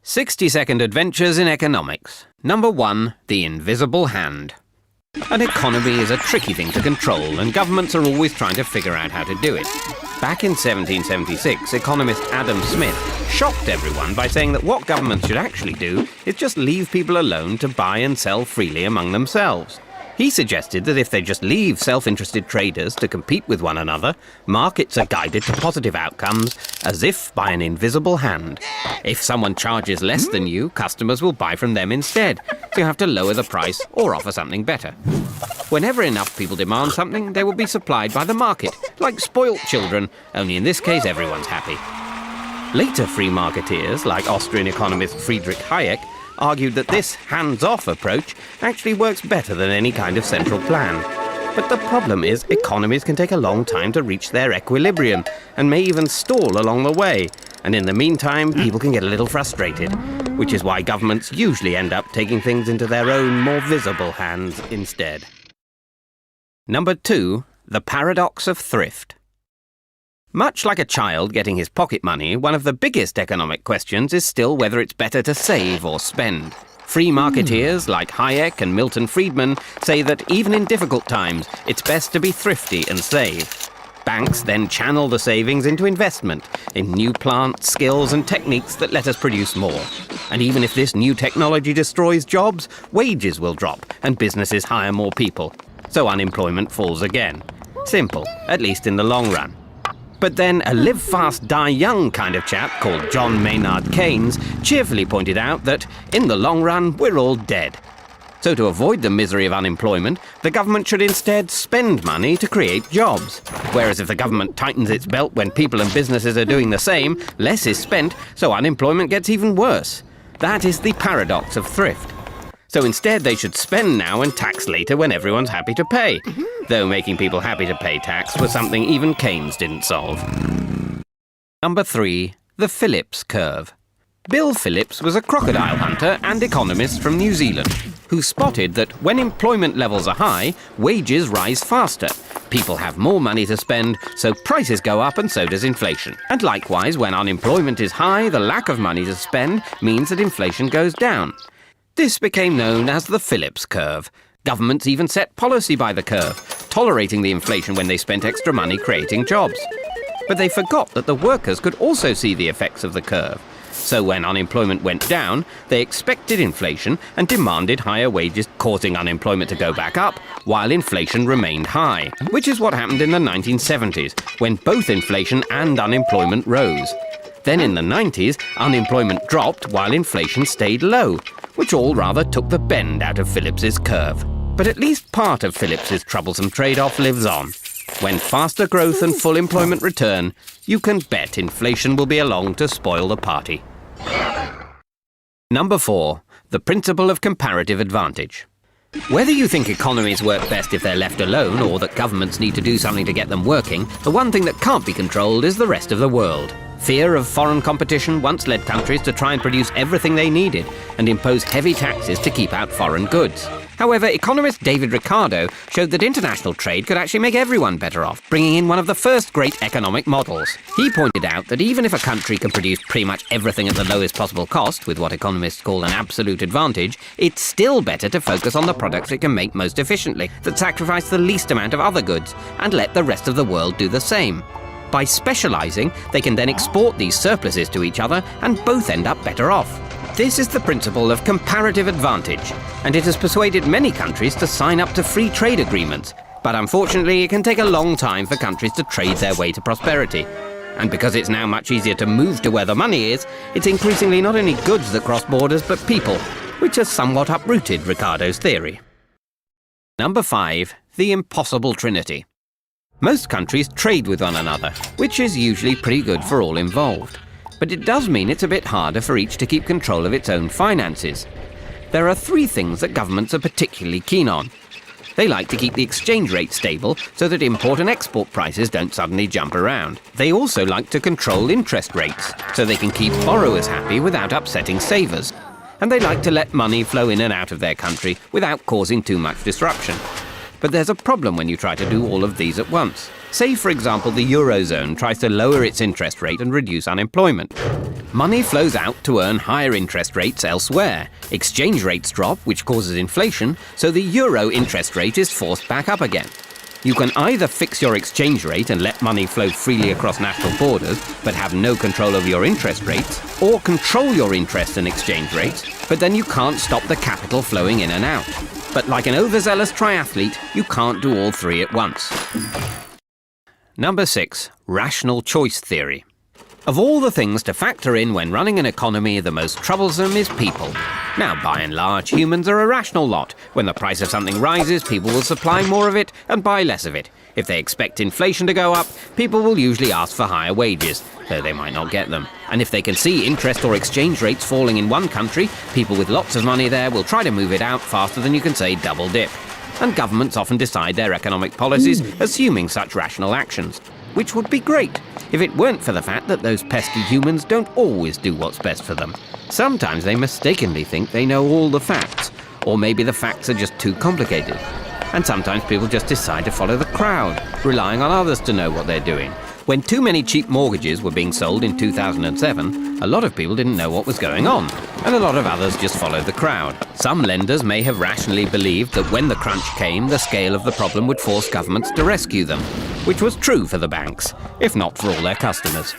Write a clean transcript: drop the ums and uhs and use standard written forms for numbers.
60-second adventures in economics. Number 1, the invisible hand. An economy is a tricky thing to control, and governments are always trying to figure out how to do it. Back in 1776, economist Adam Smith shocked everyone by saying that what governments should actually do is just leave people alone to buy and sell freely among themselves. He suggested that if they just leave self-interested traders to compete with one another, markets are guided to positive outcomes as if by an invisible hand. If someone charges less than you, customers will buy from them instead, so you have to lower the price or offer something better. Whenever enough people demand something, they will be supplied by the market, like spoilt children, only in this case everyone's happy. Later free marketeers, like Austrian economist Friedrich Hayek, argued that this hands-off approach actually works better than any kind of central plan. But the problem is economies can take a long time to reach their equilibrium and may even stall along the way. And in the meantime, people can get a little frustrated, which is why governments usually end up taking things into their own more visible hands instead. Number 2, the Paradox of Thrift. Much like a child getting his pocket money, one of the biggest economic questions is still whether it's better to save or spend. Free marketeers like Hayek and Milton Friedman say that even in difficult times, it's best to be thrifty and save. Banks then channel the savings into investment in new plants, skills and techniques that let us produce more. And even if this new technology destroys jobs, wages will drop and businesses hire more people. So unemployment falls again. Simple, at least in the long run. But then a live fast, die young kind of chap called John Maynard Keynes cheerfully pointed out that, in the long run, we're all dead. So to avoid the misery of unemployment, the government should instead spend money to create jobs. Whereas if the government tightens its belt when people and businesses are doing the same, less is spent, so unemployment gets even worse. That is the paradox of thrift. So instead they should spend now and tax later when everyone's happy to pay. Though making people happy to pay tax was something even Keynes didn't solve. Number 3, the Phillips Curve. Bill Phillips was a crocodile hunter and economist from New Zealand who spotted that when employment levels are high, wages rise faster. People have more money to spend, so prices go up and so does inflation. And likewise, when unemployment is high, the lack of money to spend means that inflation goes down. This became known as the Phillips Curve. Governments even set policy by the curve, tolerating the inflation when they spent extra money creating jobs. But they forgot that the workers could also see the effects of the curve. So when unemployment went down, they expected inflation and demanded higher wages, causing unemployment to go back up, while inflation remained high, which is what happened in the 1970s, when both inflation and unemployment rose. Then in the 90s, unemployment dropped while inflation stayed low, which all rather took the bend out of Phillips's curve. But at least part of Phillips's troublesome trade-off lives on. When faster growth and full employment return, you can bet inflation will be along to spoil the party. Number 4, the principle of comparative advantage. Whether you think economies work best if they're left alone or that governments need to do something to get them working, the one thing that can't be controlled is the rest of the world. Fear of foreign competition once led countries to try and produce everything they needed and impose heavy taxes to keep out foreign goods. However, economist David Ricardo showed that international trade could actually make everyone better off, bringing in one of the first great economic models. He pointed out that even if a country can produce pretty much everything at the lowest possible cost, with what economists call an absolute advantage, it's still better to focus on the products it can make most efficiently, that sacrifice the least amount of other goods, and let the rest of the world do the same. By specializing, they can then export these surpluses to each other, and both end up better off. This is the principle of comparative advantage, and it has persuaded many countries to sign up to free trade agreements. But unfortunately, it can take a long time for countries to trade their way to prosperity. And because it's now much easier to move to where the money is, it's increasingly not only goods that cross borders, but people, which has somewhat uprooted Ricardo's theory. Number 5, the Impossible Trinity. Most countries trade with one another, which is usually pretty good for all involved. But it does mean it's a bit harder for each to keep control of its own finances. There are 3 things that governments are particularly keen on. They like to keep the exchange rate stable so that import and export prices don't suddenly jump around. They also like to control interest rates so they can keep borrowers happy without upsetting savers. And they like to let money flow in and out of their country without causing too much disruption. But there's a problem when you try to do all of these at once. Say, for example, the Eurozone tries to lower its interest rate and reduce unemployment. Money flows out to earn higher interest rates elsewhere. Exchange rates drop, which causes inflation, so the euro interest rate is forced back up again. You can either fix your exchange rate and let money flow freely across national borders, but have no control over your interest rates, or control your interest and exchange rates, but then you can't stop the capital flowing in and out. But like an overzealous triathlete, you can't do all three at once. Number 6. Rational choice theory. Of all the things to factor in when running an economy, the most troublesome is people. Now, by and large, humans are a rational lot. When the price of something rises, people will supply more of it and buy less of it. If they expect inflation to go up, people will usually ask for higher wages, though they might not get them. And if they can see interest or exchange rates falling in one country, people with lots of money there will try to move it out faster than you can say double dip. And governments often decide their economic policies assuming such rational actions, which would be great if it weren't for the fact that those pesky humans don't always do what's best for them. Sometimes they mistakenly think they know all the facts, or maybe the facts are just too complicated. And sometimes people just decide to follow the crowd, relying on others to know what they're doing. When too many cheap mortgages were being sold in 2007, a lot of people didn't know what was going on, and a lot of others just followed the crowd. Some lenders may have rationally believed that when the crunch came, the scale of the problem would force governments to rescue them, which was true for the banks, if not for all their customers.